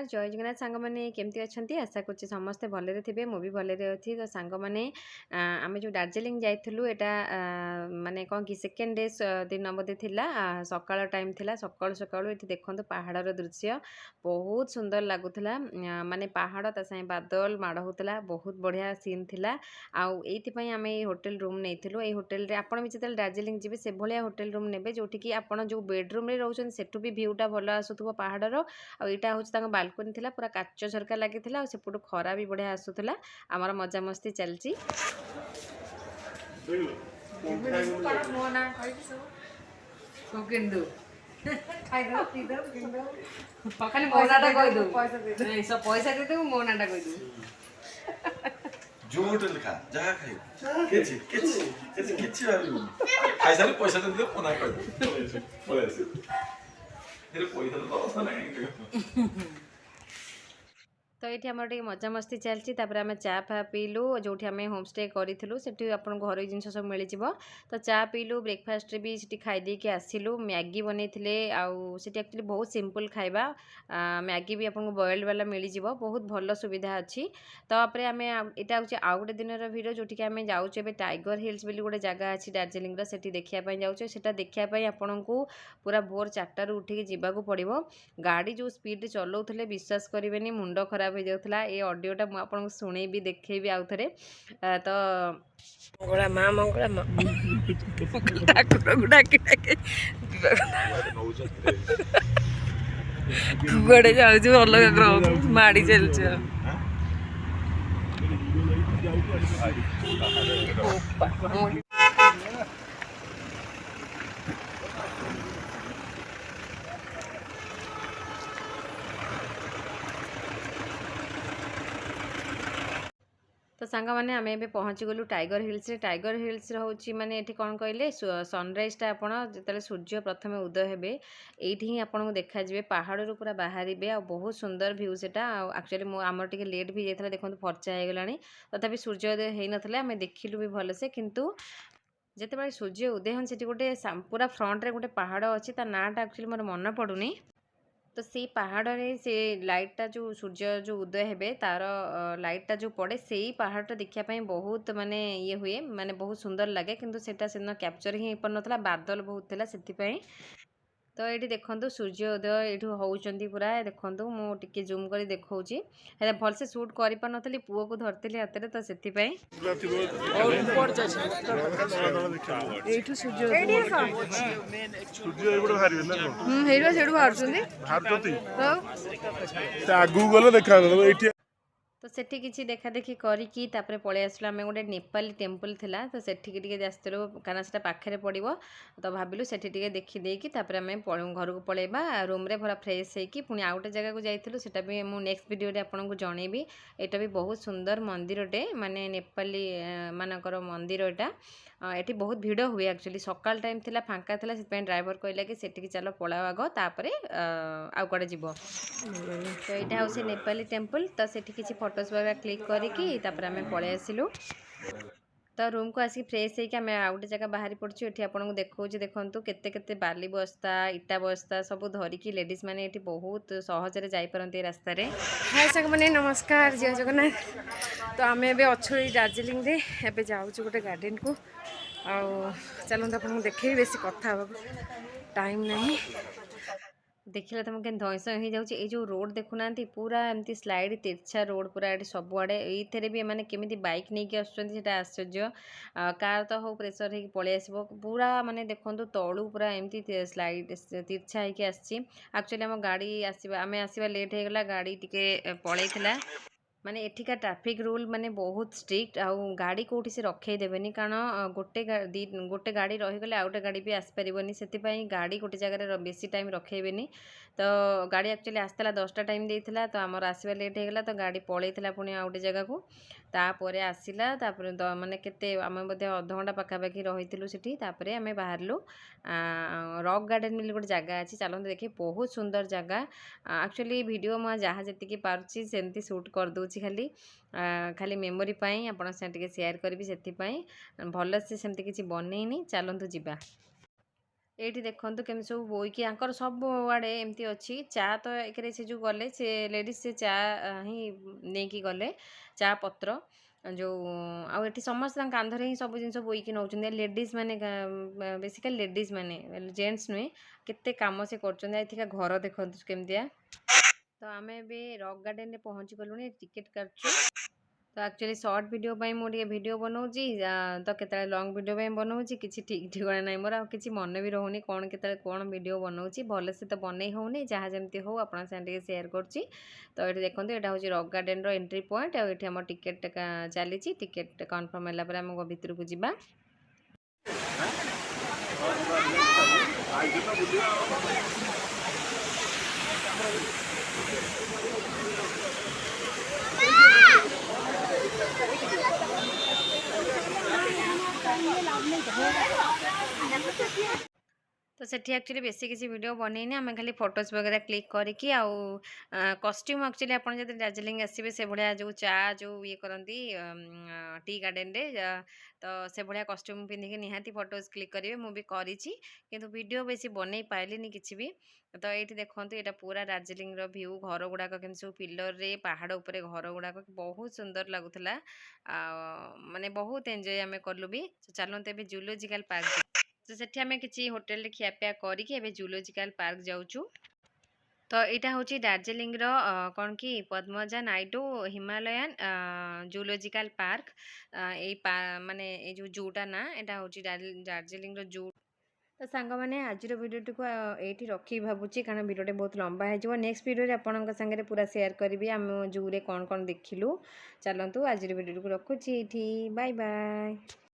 जय जगन्नाथ सांग मैंने केमती अच्छा आशा कर समस्ते भलरे थे मुझे भलरे अच्छी तो सांग मैंने आम जो दार्जिलिंग जाइलु यहाँ माने कौन कि सेकेंड डे दिन बोधे थिला सकाळ टाइम थिला सकाळु सकाळु ये देखो पहाड़ दृश्य बहुत सुंदर लगुला माने पहाड़ ता साई बादल माड़ होता बहुत बढ़िया सीन थिला आईपाई आम ये होटेल रूम नहीं ये होटेल आपड़ भी जो दार्जिलिंग जी से भाया होटेल रूम ने जोटिकी आप जो बेडरूम में रोचे सेठू भी भ्यूटा भल आसूब पहाड़र आईटा हूँ बालकोनी थी पूरा काच झरका लगी सेपटू खरा भी बढ़िया आसूला आमर मजामस्ती चलती पैसा दे मो नाटा कहीदू जो होटल खा जहाँ खाई किछि किछि किछि किछि भाबिबो खाई सारे पैसा दे मना कर दे पैसा तो नहीं तो ये आम मजामस्ती चलती आम चा फा पीलु जो आम होमस्टे करूँ से आपको घर जिन सब मिल तो चा पीलु ब्रेकफास्ट भी सीटी खाईदे कि आसिलु मैगी बनई आउट एक्चुअली बहुत सिंपल खाइबा मैगी भी आपको बॉइल्ड वाला मिल जाव बहुत भल सुविधा अच्छी तो आम यहाँ हूँ आउ गोटे दिन भिडियो जोटि आम जाऊे टाइगर हिल्स बोली गोटे जगह अच्छी दार्जिलिंग से देखापी जाऊे से देखापी आपन को पूरा भोर 4 उठिक जावाक पड़ो गाड़ी जो स्पीड चलाऊे विश्वास करेंगे मुंड खराब हो जाता ये ऑडियोटा मुझे आपको शुणेबी देखेबी आउ थे तो मंगला माँ मंगला माँ ठाकुर को डाकी डाकी कुआड़े जाऊँ अलग ग्रह माड़ी चलছে तो सांग मैंने आम ए पहुँची गलु टाइगर हिल्स हूँ माने ये कौन कहले सनराइजटा आप जो सूर्य प्रथम उदय हे ये ही आपको देखा पहाड़ पूरा बाहर आ बहुत सुंदर भ्यू से एक्चुअली आमर टे लेट भी जाता देखो फर्चा हो गला तथापि सूर्योदय हो ना आम देखिलु भी भलसे किंतु जिते सूर्य उदय हन से गोटे पूरा फ्रंट रे गोटे पहाड़ अच्छी नाटा एक्चुअली मोर मन पड़ूनी तो से पहाड़ से लाइटा जो सूर्य जो उदय हे तार लाइटा जो पड़े से ही पहाड़टा देखापी बहुत माने ये हुए माने बहुत सुंदर लगे किंतु सेटा से कैप्चर ही पार ना बादल बहुत थिला से तो ये देखो सूर्य उदय ये होती पूरा देखो मुझे जूम कर देखी भलसे सुट कर पार नी पुओ को धरती हाथ में तो से तो सेठी किसी देखा देखी करी पलि आसलु आम गोटे नेपाली टेम्पल थिला तो सेठिकी आसलु कारण से पाखे पड़ो तो भाविलु सेठी देखीदेकी आम घर को पलैबा रूम रे पूरा फ्रेश होगी पुणी आउ गोटे जगह को जाइलु सेटा भी मु नेक्स्ट वीडियो रे आपको जनइबी एटा भी बहुत सुंदर मंदिरटे माने नेपाली मानकर मंदिर एटा ये बहुत भिड़ हुए एक्चुअली सकाल टाइम थिला फांका थिला से ड्राइवर कहला कि सेठी चलो पलाओ आग तापर आउ कड़े जीव तो यहाँ हूँ नेपाली टेम्पल तो सेठी किसी फोटोज वगैरह क्लिक करके आम पलि आसिलु तो रूम को आसिक फ्रेश होकर आम आउ गोटे जगह बाहरी पड़ू ये आपको देखा देखूँ केते केते बाली बस्ता इटा बस्ता सब धरिकी लेडीज मैंने ये बहुत सहजरे जापारती रास्त हाय सांग मैंने नमस्कार जय जगन्नाथ तो आम ए अच्छु दार्जिलिंग रे एबे जाऊँ गोटे गार्डन को आउ चलते आपको देखे बेसी कथा टाइम नहीं देखिला तुम के धईस हो जाऊँगी ये जो रोड देखुना पूरा एमती स्लाइड तिरछा रोड पूरा ये सबुआड़े ये भी मैंने केमी बैक नहीं कि आश्चर्य आश्चर्य कार तो हो प्रेसर हो पलि आस पूरा माने देखो तलू पूरा एमती स्लाइड तिरछा होगी आक्चुअली आम गाड़ी आसवा आम आसवा लेट हो गला गाड़ी टिके पलैला माने एठिका ट्रैफिक रूल माने बहुत स्ट्रिक्ट आउ गाड़ी कौटी से रखे देवेनी कारण गोटे गाड़ी रहीगले आउ गोटे गाड़ी भी आसपारनी से गाड़ी गोटे जगह बेसी टाइम रखेबेनी तो गाड़ी एक्चुअली आसला 10टा टाइम देता तो आमर आसवा लेट हो गला तो गाड़ी पलैला पुणी आउ गोटे जगह को तापर आसला माने केते आम बोधे अधघंटा पाखापाखि रही सेठी आम बाहरलु रॉक गार्डन मिली गोटे जगह अच्छी चलते देखिए बहुत सुंदर जगह एक्चुअली वीडियो मुझे जहाँ जी पार्ची सेमती शूट कर दूची खाली खाली मेमोरी पाई आपण से टिके शेयर करी से भल से सेमती किसी बनईनी चलतु जीवा ଏଇଠି ଦେଖନ୍ତୁ କେମିତି ସବୁ ବୋଇକି ଆଙ୍କର ସବୁଆଡ଼େ ଏମିତି ଅଛି। ଚା ତ ଏକରେ ସେ ଯେଉଁ ଗଲେ ସେ ଲେଡ଼ିଜ୍ ସେ ଚା ହିଁ ନେଇକି ଗଲେ ଚା ପତ୍ର ଯେଉଁ ଆଉ ଏଠି ସମସ୍ତେ ତାଙ୍କ କାନ୍ଧରେ ହିଁ ସବୁ ଜିନିଷ ବୋଇକି ନେଉଛନ୍ତି। ଲେଡ଼ିଜ୍ ମାନେ ବେସିକାଲି ଲେଡ଼ିଜ୍ ମାନେ ଜେଣ୍ଟସ୍ ନୁହେଁ କେତେ କାମ ସେ କରୁଛନ୍ତି। ଏଠିକା ଘର ଦେଖନ୍ତୁ କେମିତିଆ। ତ ଆମେ ଏବେ ରକ୍ ଗାର୍ଡେନରେ ପହଞ୍ଚି ଗଲୁଣି ଟିକେଟ୍ କାଟୁଛୁ। ତ ଆକ୍ଚୁଆଲି ସର୍ଟ ଭିଡ଼ିଓ ପାଇଁ ମୁଁ ଟିକେ ଭିଡ଼ିଓ ବନାଉଛି ତ କେତେବେଳେ ଲଙ୍ଗ୍ ଭିଡ଼ିଓ ପାଇଁ ବନାଉଛି କିଛି ଠିକ୍ ଠିକଣା ନାହିଁ ମୋର ଆଉ କିଛି ମନେ ବି ରହୁନି କ'ଣ କେତେବେଳେ କ'ଣ ଭିଡ଼ିଓ ବନାଉଛି ଭଲସେ ତ ବନେଇ ହେଉନି ଯାହା ଯେମିତି ହଉ ଆପଣଙ୍କ ସାଙ୍ଗେ ଟିକେ ସେୟାର କରୁଛି। ତ ଏଠି ଦେଖନ୍ତୁ ଏଇଟା ହେଉଛି ରକ୍ ଗାର୍ଡେନର ଏଣ୍ଟ୍ରି ପଏଣ୍ଟ ଆଉ ଏଠି ଆମ ଟିକେଟ୍ ଚାଲିଛି ଟିକେଟ୍ କନଫର୍ମ ହେଲା ପରେ ଆମ ଭିତରକୁ ଯିବା। तो सेठी एक्चुअली बेसी किसी वीडियो बनईनी आम खाली फोटोज वगैरह क्लिक करके आउ कस्ट्यूम एक्चुअली आपन जब दार्जिलिंग आसबे से भाया जो चा जो ये करती टी गार्डन रे तो से भाया कस्ट्यूम पिंधिकी निहाती फोटोज क्लिक करेंगे मुझे करी किंतु वीडियो बेसी बनई पाइलिनी किसी भी। तो ये देखो यहाँ पूरा दार्जिलिंग व्यू घर गुड़ाक के सब पिलर रे पहाड़ उपरे घर गुड़ाक बहुत सुंदर लगुला माने बहुत एंजॉय आम कलु भी। चलते ए जूलोजिकल पार्क तो सेठी आम किसी होटेल खियापिया करके जूलोजिकल पार्क जाऊँ। तो यहाँ हूँ दार्जिलिंग कौन कि Padmaja Naidu Himalayan zoological park माने जो जूटा ना यहाँ हूँ दार्जिलिंग जू। तो सांग मैंने आज भिडियो को ये रखी भावुँ कारण भिडियोटे बहुत लंबा हो नेक्स्ट भिडियो आपंक सागर पूरा शेयर करी आम जूरे कौन कौन देखिलु। चलतु आज भिडियो को रखुची बाय बाय।